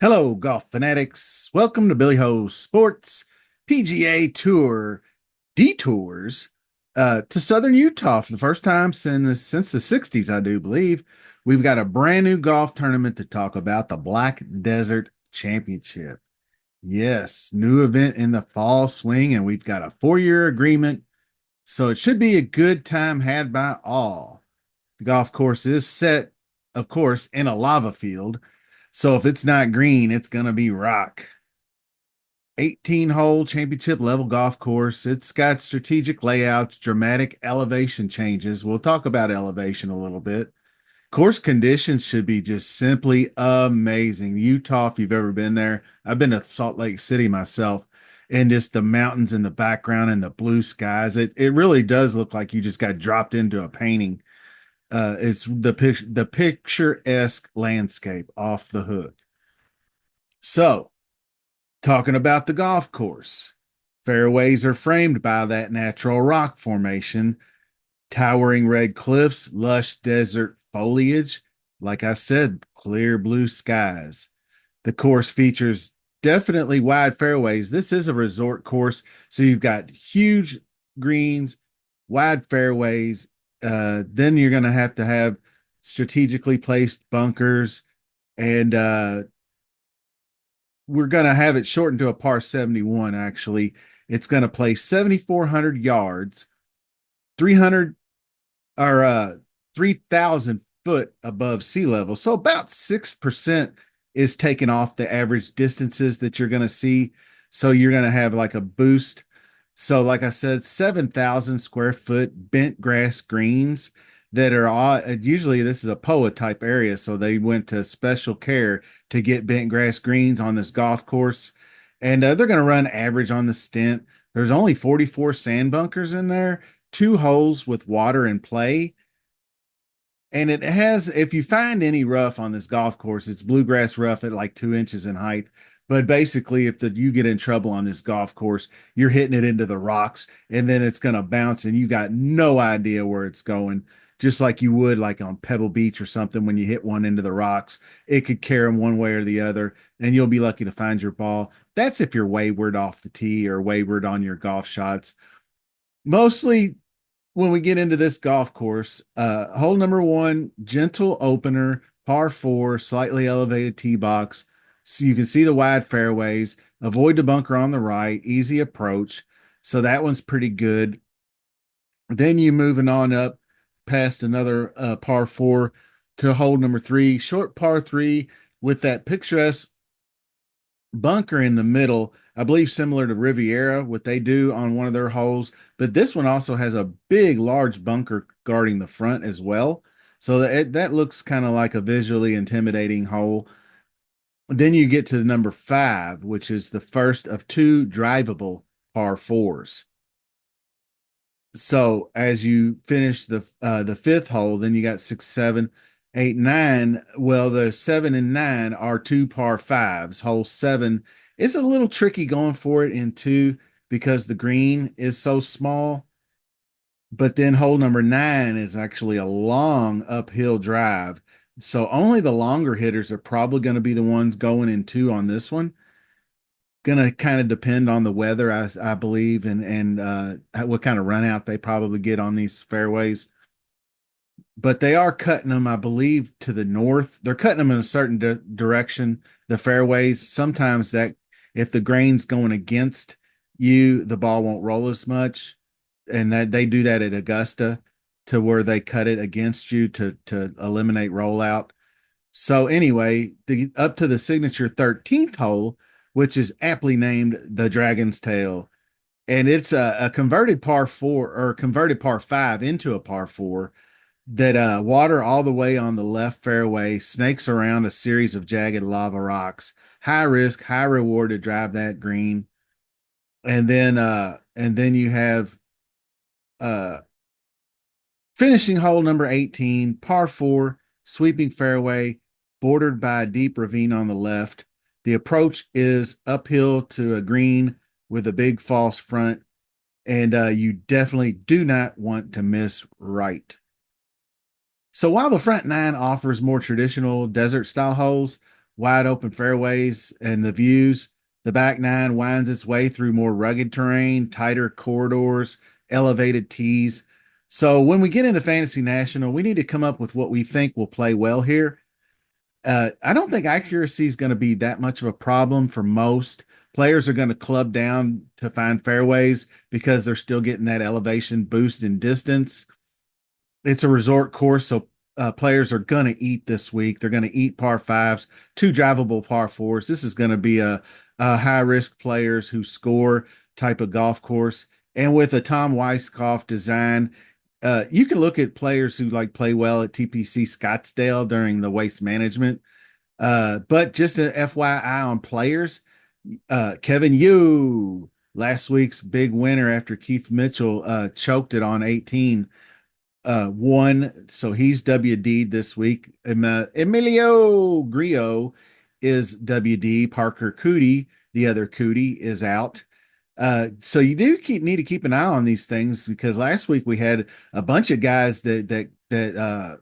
Hello, golf fanatics. Welcome to Billy Ho's Sports PGA Tour detours to Southern Utah for the first time since the 60s, I do believe. We've got a brand new golf tournament to talk about, the Black Desert Championship. Yes, new event in the fall swing, and we've got a 4-year agreement, so it should be a good time had by all. The golf course is set, of course, in a lava field. So if it's not green, it's going to be rock. 18-hole championship level golf course. It's got strategic layouts, dramatic elevation changes. We'll talk about elevation a little bit. Course conditions should be just simply amazing. Utah, if you've ever been there, I've been to Salt Lake City myself, and just the mountains in the background and the blue skies. It really does look like you just got dropped into a painting. It's the picturesque landscape off the hook. So, talking about the golf course, fairways are framed by that natural rock formation, towering red cliffs, lush desert foliage. Like I said, clear blue skies. The course features definitely wide fairways. This is a resort course, so you've got huge greens, wide fairways. Then you're going to have strategically placed bunkers, and we're going to have it shortened to a par 71. Actually, it's going to play 7,400 yards, 300 or 3,000 foot above sea level. So about 6% is taken off the average distances that you're going to see. So you're going to have like a boost. So, like I said, 7,000 square foot bent grass greens that are usually this is a POA type area. So they went to special care to get bent grass greens on this golf course. And they're going to run average on the stint. There's only 44 sand bunkers in there, two holes with water and play. And it has, if you find any rough on this golf course, it's bluegrass rough at like 2 inches in height. But basically, if you get in trouble on this golf course, you're hitting it into the rocks, and then it's going to bounce, and you got no idea where it's going. Just like you would like on Pebble Beach or something when you hit one into the rocks, it could carry them one way or the other, and you'll be lucky to find your ball. That's if you're wayward off the tee or wayward on your golf shots. Mostly when we get into this golf course, hole number one, gentle opener, par four, slightly elevated tee box. So you can see the wide fairways, avoid the bunker on the right, easy approach. So that one's pretty good. Then you moving on up past another par four to hole number three, short par three with that picturesque bunker in the middle, I believe similar to Riviera, what they do on one of their holes. But this one also has a big, large bunker guarding the front as well. So that looks kind of like a visually intimidating hole. Then you get to the number five, which is the first of two drivable par fours. So as you finish the fifth hole, then you got six, seven, eight, nine. Well, the seven and nine are two par fives. Hole seven is a little tricky going for it in two because the green is so small. But then hole number nine is actually a long uphill drive. So only the longer hitters are probably going to be the ones going in two on this one. Gonna kind of depend on the weather, I believe, and what kind of run out they probably get on these fairways. But they are cutting them, I believe, to the north. They're cutting them in a certain direction, the fairways. Sometimes that if the grain's going against you, the ball won't roll as much. And that they do that at Augusta to where they cut it against you to eliminate rollout. So anyway, up to the signature 13th hole, which is aptly named the Dragon's Tail. And it's a converted par four or converted par five into a par four that water all the way on the left fairway snakes around a series of jagged lava rocks. High risk, high reward to drive that green. And then you have uh finishing hole number 18, par four, sweeping fairway, bordered by a deep ravine on the left. The approach is uphill to a green with a big false front, and you definitely do not want to miss right. So while the front nine offers more traditional desert style holes, wide open fairways and the views. The back nine winds its way through more rugged terrain, tighter corridors, elevated tees. So when we get into Fantasy National, we need to come up with what we think will play well here. I don't think accuracy is going to be that much of a problem for most. Players are going to club down to find fairways because they're still getting that elevation boost in distance. It's a resort course, so players are going to eat this week. They're going to eat par fives, two drivable par fours. This is going to be a high risk players who score type of golf course. And with a Tom Weiskopf design, you can look at players who like play well at TPC Scottsdale during the waste management. But just an FYI on players, Kevin Yu, last week's big winner after Keith Mitchell choked it on 18, won. So he's WD'd this week. Emilio Grillo is WD. Parker Cootie, the other Cootie, is out. So you do need to keep an eye on these things because last week we had a bunch of guys that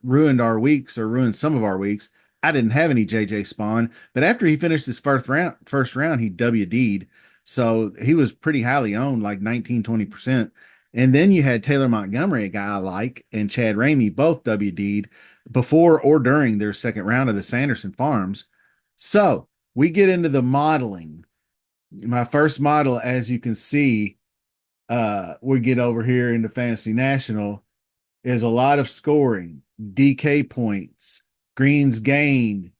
ruined our weeks or ruined some of our weeks. I didn't have any JJ Spawn, but after he finished his first round, he WD'd. So he was pretty highly owned, like 19-20%. And then you had Taylor Montgomery, a guy I like, and Chad Ramey both WD'd before or during their second round of the Sanderson Farms. So we get into the modeling. My first model, as you can see, we get over here into Fantasy National, is a lot of scoring, DK points, greens gained,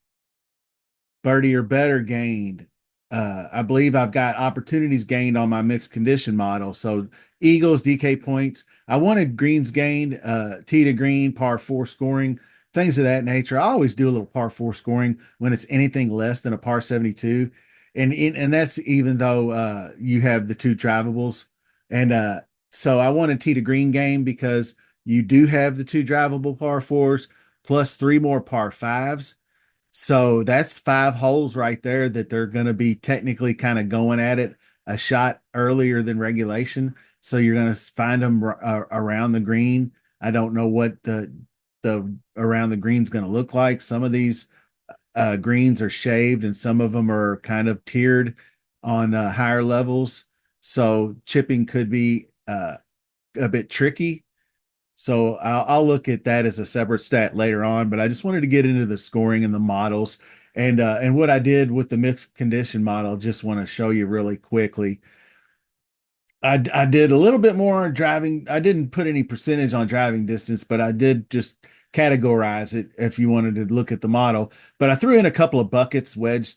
birdie or better gained. I believe I've got opportunities gained on my mixed condition model. So Eagles, DK points. I wanted greens gained, tee to green, par four scoring, things of that nature. I always do a little par four scoring when it's anything less than a par 72. And that's even though you have the two drivables. And so I want a tee to green game because you do have the two drivable par fours plus three more par fives. So that's five holes right there that they're going to be technically kind of going at it a shot earlier than regulation. So you're going to find them around the green. I don't know what the around the green's going to look like. Some of these greens are shaved and some of them are kind of tiered on higher levels. So chipping could be a bit tricky. So I'll look at that as a separate stat later on, but I just wanted to get into the scoring and the models and what I did with the mixed condition model. Just want to show you really quickly. I did a little bit more on driving. I didn't put any percentage on driving distance, but I did just categorize it if you wanted to look at the model. But I threw in a couple of buckets, wedge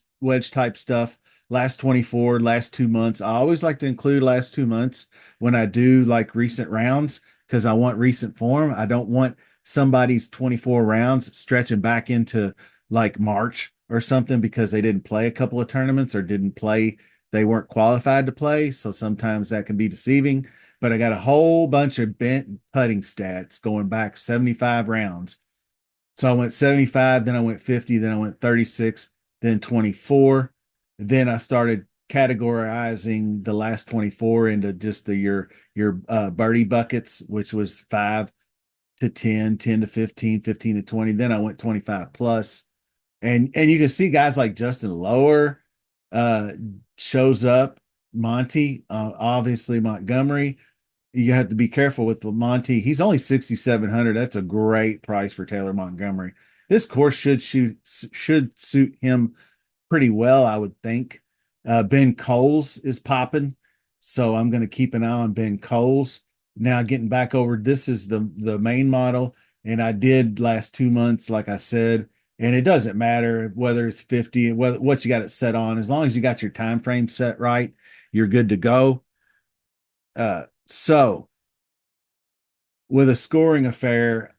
type stuff. Last 24, last 2 months. I always like to include last 2 months when I do like recent rounds because I want recent form. I don't want somebody's 24 rounds stretching back into like March or something because they didn't play a couple of tournaments or didn't play, they weren't qualified to play. So sometimes that can be deceiving. But I got a whole bunch of bent putting stats going back 75 rounds. So I went 75, then I went 50, then I went 36, then 24. Then I started categorizing the last 24 into just your birdie buckets, which was 5 to 10, 10 to 15, 15 to 20. Then I went 25 plus. And you can see guys like Justin Lower uh shows up, Monty, obviously Montgomery. You have to be careful with Monty. He's only 6,700. That's a great price for Taylor Montgomery. This course should suit him pretty well, I would think. Ben Coles is popping, so I'm going to keep an eye on Ben Coles. Now, getting back over, this is the main model, and I did last 2 months, like I said, and it doesn't matter whether it's 50, whether what you got it set on, as long as you got your time frame set right, you're good to go. So with a scoring affair,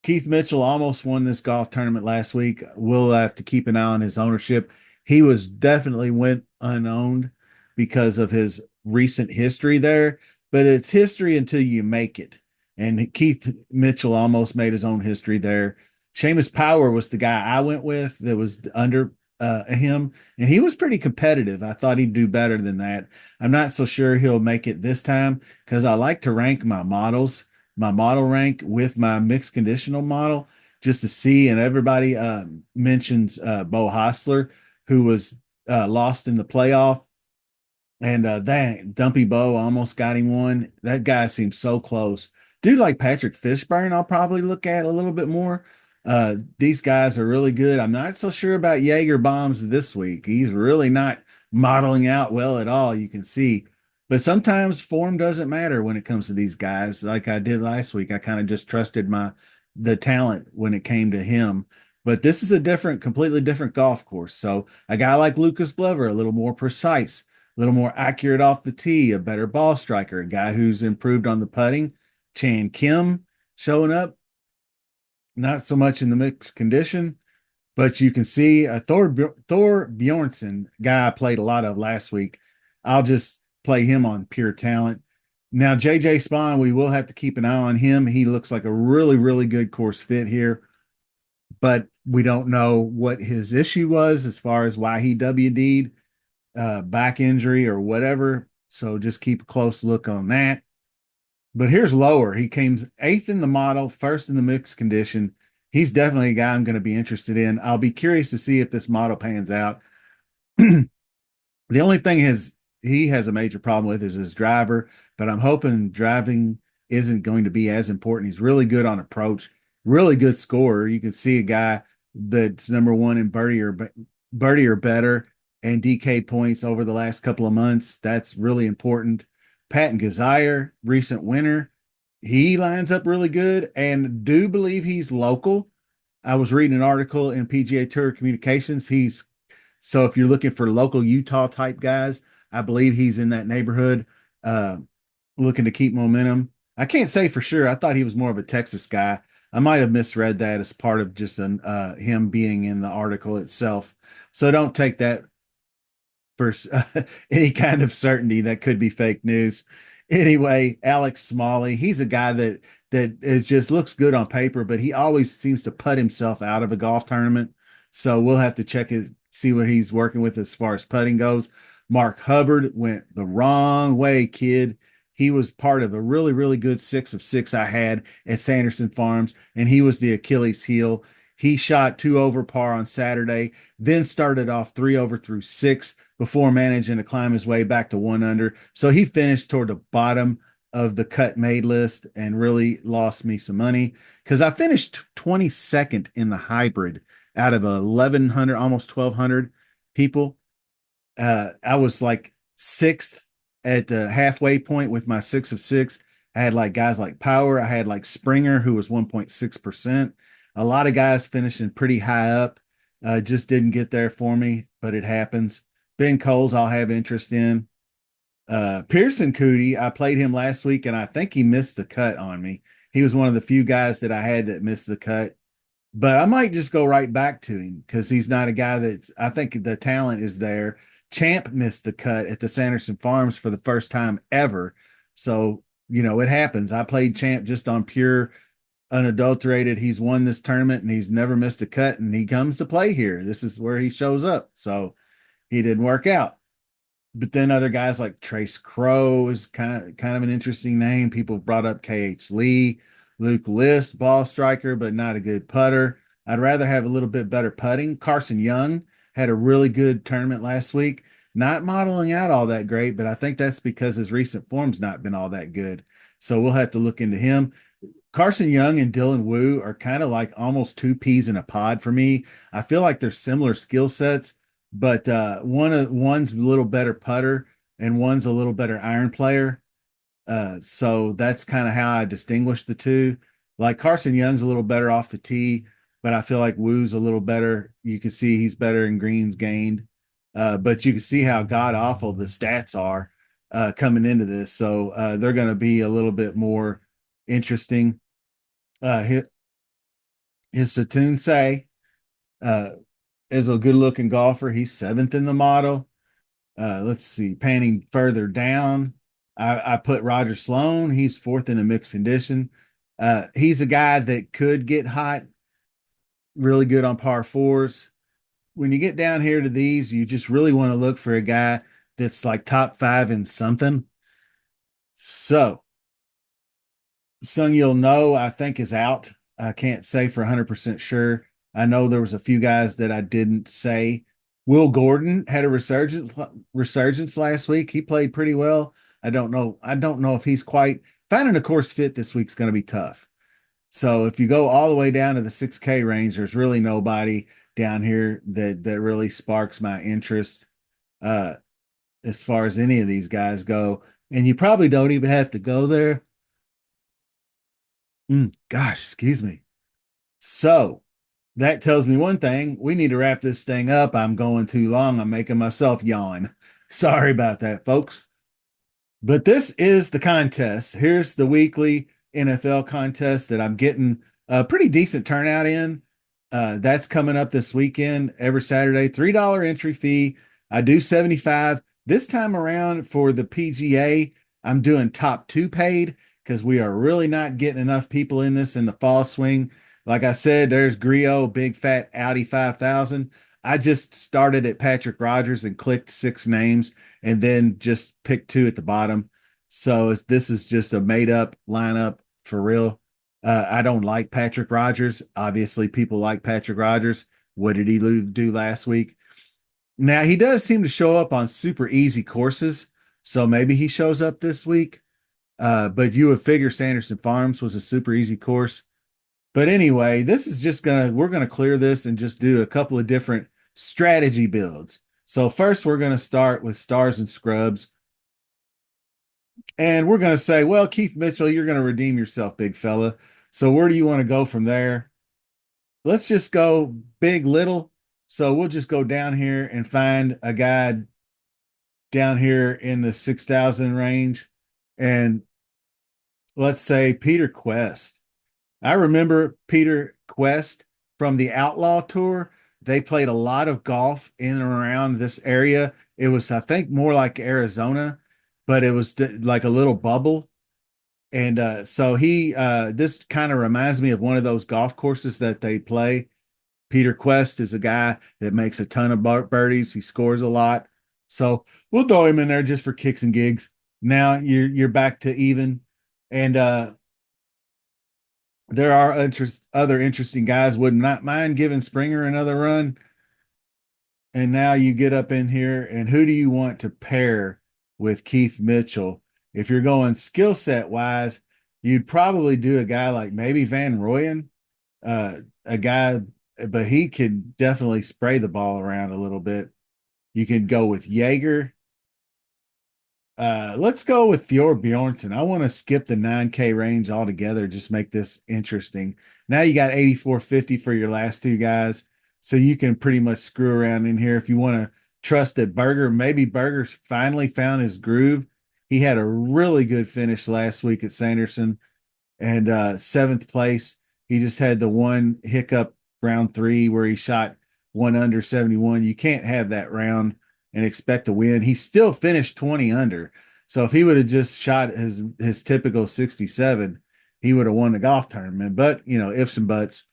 Keith Mitchell almost won this golf tournament last week. We'll have to keep an eye on his ownership. He was definitely went unowned because of his recent history there, but it's history until you make it. And Keith Mitchell almost made his own history there. Seamus Power was the guy I went with that was under him, and he was pretty competitive. I thought he'd do better than that. I'm not so sure he'll make it this time because I like to rank my models, my model rank with my mixed conditional model just to see. And everybody mentions Bo Hostler, who was lost in the playoff. And that Dumpy Bo almost got him one. That guy seems so close. Dude like Patrick Fishburne, I'll probably look at a little bit more. These guys are really good. I'm not so sure about Jaeger Bombs this week. He's really not modeling out well at all, you can see. But sometimes form doesn't matter when it comes to these guys. Like I did last week, I kind of just trusted the talent when it came to him. But this is a completely different golf course. So a guy like Lucas Glover, a little more precise, a little more accurate off the tee, a better ball striker, a guy who's improved on the putting. Chan Kim showing up, not so much in the mixed condition, but you can see Thor Bjornsson, guy I played a lot of last week. I'll just play him on pure talent. Now, JJ Spawn, we will have to keep an eye on him. He looks like a really, really good course fit here, but we don't know what his issue was as far as why he WD'd, back injury or whatever. So just keep a close look on that. But here's lower. He came eighth in the model, first in the mixed condition. He's definitely a guy I'm going to be interested in. I'll be curious to see if this model pans out. The only thing he has a major problem with is his driver, but I'm hoping driving isn't going to be as important. He's really good on approach, really good scorer. You can see a guy that's number one in birdie or better and DK points over the last couple of months. That's really important. Patton Gazire, recent winner, he lines up really good and do believe he's local. I was reading an article in PGA Tour Communications. So if you're looking for local Utah type guys, I believe he's in that neighborhood, uh, looking to keep momentum. I can't say for sure. I thought he was more of a Texas guy. I might have misread that as part of just him being in the article itself. So don't take that for any kind of certainty. That could be fake news. Anyway, Alex Smalley, he's a guy that it just looks good on paper, but he always seems to put himself out of a golf tournament. So we'll have to see what he's working with as far as putting goes. Mark Hubbard went the wrong way, kid. He was part of a really, really good 6 of 6 I had at Sanderson Farms, and he was the Achilles heel. He shot 2 over par on Saturday, then started off 3 over through 6 before managing to climb his way back to 1 under. So he finished toward the bottom of the cut made list and really lost me some money because I finished 22nd in the hybrid out of 1,100, almost 1,200 people. I was like sixth at the halfway point with my 6 of 6. I had like guys like Power. I had like Springer, who was 1.6%. A lot of guys finishing pretty high up. Just didn't get there for me, but it happens. Ben Coles, I'll have interest in. Pearson Cootie, I played him last week and I think he missed the cut on me. He was one of the few guys that I had that missed the cut, but I might just go right back to him because he's not a guy I think the talent is there. Champ missed the cut at the Sanderson Farms for the first time ever. So, it happens. I played Champ just on pure unadulterated. He's won this tournament and he's never missed a cut and he comes to play here. This is where he shows up. So he didn't work out. But then other guys like Trace Crow is kind of an interesting name. People have brought up KH Lee, Luke List, ball striker, but not a good putter. I'd rather have a little bit better putting. Carson Young had a really good tournament last week. Not modeling out all that great, but I think that's because his recent form's not been all that good. So we'll have to look into him. Carson Young and Dylan Wu are kind of like almost two peas in a pod for me. I feel like they're similar skill sets, but one's a little better putter and one's a little better iron player. So that's kind of how I distinguish the two. Like Carson Young's a little better off the tee, but I feel like Wu's a little better. You can see he's better in greens gained. But you can see how god awful the stats are coming into this. So they're going to be a little bit more interesting. His Satoon Say is a good looking golfer. He's seventh in the model. Let's see, panning further down, I put Roger Sloan. He's fourth in a mixed condition. He's a guy that could get hot, really good on par fours. When you get down here to these, you just really want to look for a guy that's like top 5 in something. So Sung Yul No, I think, is out. I can't say for 100% sure. I know there was a few guys that I didn't say. Will Gordon had a resurgence last week. He played pretty well. I don't know. I don't know if he's quite finding a course fit this week's going to be tough. So if you go all the way down to the 6K range, there's really nobody down here that really sparks my interest uh as far as any of these guys go. And you probably don't even have to go there. Gosh, excuse me. So that tells me one thing. We need to wrap this thing up. I'm going too long. I'm making myself yawn. Sorry about that, folks. But this is the contest. Here's the weekly NFL contest that I'm getting a pretty decent turnout in. That's coming up this weekend, every Saturday. $3 entry fee. I do 75. This time around for the PGA, I'm doing top two paid because we are really not getting enough people in this in the fall swing. Like I said, there's Griot, big fat Audi 5000. I just started at Patrick Rogers and clicked six names and then just pick two at the bottom. So this is just a made up lineup for real. I don't like Patrick Rogers. Obviously, people like Patrick Rogers. What did he do last week? Now, he does seem to show up on super easy courses. So maybe he shows up this week. But you would figure Sanderson Farms was a super easy course. But anyway, this is just we're gonna clear this and just do a couple of different strategy builds. So first we're gonna start with stars and scrubs. And we're gonna say, well, Keith Mitchell, you're gonna redeem yourself, big fella. So where do you want to go from there? Let's just go big little. So we'll just go down here and find a guy down here in the 6,000 range. And let's say Peter Quest. I remember Peter Quest from the Outlaw Tour. They played a lot of golf in and around this area. It was, I think, more like Arizona, but it was like a little bubble. And so this kind of reminds me of one of those golf courses that they play. Peter Quest is a guy that makes a ton of birdies. He scores a lot. So we'll throw him in there just for kicks and gigs. Now you're back to even. And there are other interesting guys. Would not mind giving Springer another run. And now you get up in here, and who do you want to pair with Keith Mitchell? If you're going skill set wise, you'd probably do a guy like maybe Van Royen, a guy, but he can definitely spray the ball around a little bit. You can go with Jaeger. Let's go with Fjord Bjornsson. I want to skip the 9K range altogether, just make this interesting. Now you got 84.50 for your last two guys. So you can pretty much screw around in here if you want to trust that maybe Berger's finally found his groove. He had a really good finish last week at Sanderson and seventh place. He just had the one hiccup round three where he shot one under 71. You can't have that round and expect to win. He still finished 20 under. So if he would have just shot his typical 67, he would have won the golf tournament. But ifs and buts.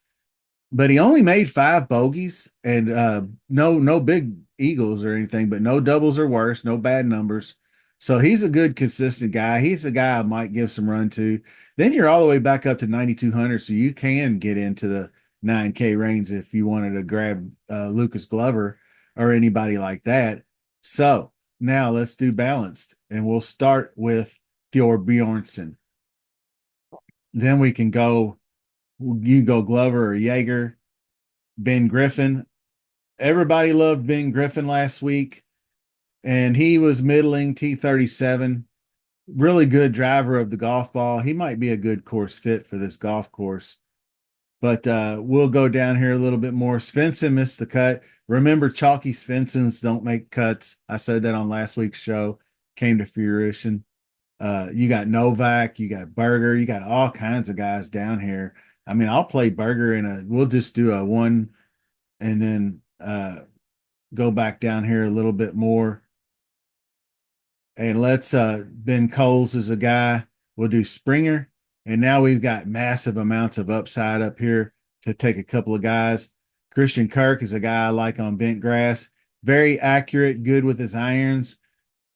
But he only made five bogeys and no big eagles or anything, but no doubles or worse, no bad numbers. So he's a good, consistent guy. He's a guy I might give some run to. Then you're all the way back up to 9,200, so you can get into the 9K range if you wanted to grab Lucas Glover or anybody like that. So now let's do balanced, and we'll start with Fjord Bjornsson. Then we can go. You go Glover or Jaeger, Ben Griffin. Everybody loved Ben Griffin last week, and he was middling T37. Really good driver of the golf ball. He might be a good course fit for this golf course. But we'll go down here a little bit more. Svensson missed the cut. Remember, chalky Svenssons don't make cuts. I said that on last week's show. Came to fruition. You got Novak, you got Berger, you got all kinds of guys down here. I mean, I'll play Berger we'll just do a one and then go back down here a little bit more. And let's Ben Coles is a guy. We'll do Springer. And now we've got massive amounts of upside up here to take a couple of guys. Christian Kirk is a guy I like on bent grass. Very accurate, good with his irons,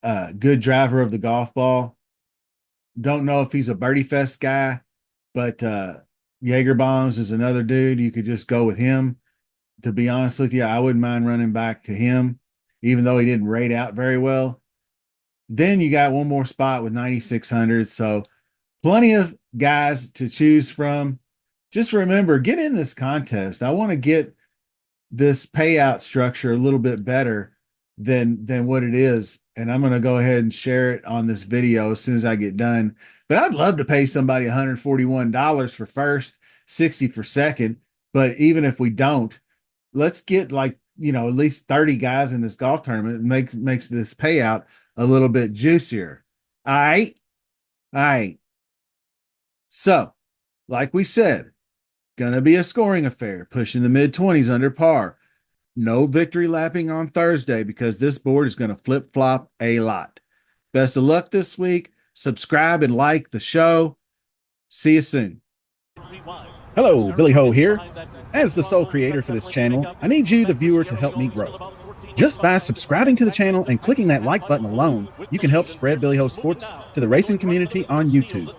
good driver of the golf ball. Don't know if he's a birdie fest guy, but Jaeger Bombs is another dude. You could just go with him. To be honest with you, I wouldn't mind running back to him, even though he didn't rate out very well. Then you got one more spot with 9,600. So plenty of guys to choose from. Just remember, get in this contest. I want to get this payout structure a little bit better than what it is. And I'm going to go ahead and share it on this video as soon as I get done. But I'd love to pay somebody $141 for first, 60 for second. But even if we don't, let's get like, at least 30 guys in this golf tournament. It makes this payout a little bit juicier. All right. All right. So, like we said, gonna be a scoring affair, pushing the mid 20s under par. No victory lapping on Thursday because this board is going to flip flop a lot. Best of luck this week. Subscribe and like the show. See you soon. Hello, Billy Ho here. As the sole creator for this channel, I need you, the viewer, to help me grow. Just by subscribing to the channel and clicking that like button alone, you can help spread Billy Ho Sports to the racing community on YouTube.